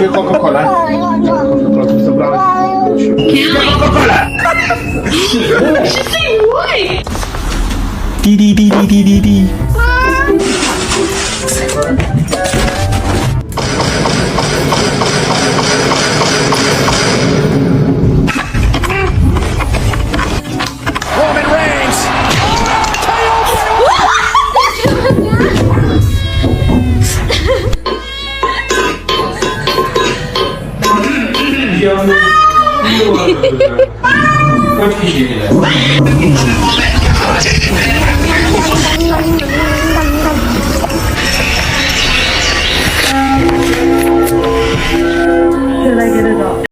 Jakie Coca-Cola? Jakie zabrałeś? Coca-Cola! Di di di di di di di. Roman Reigns! Chodź,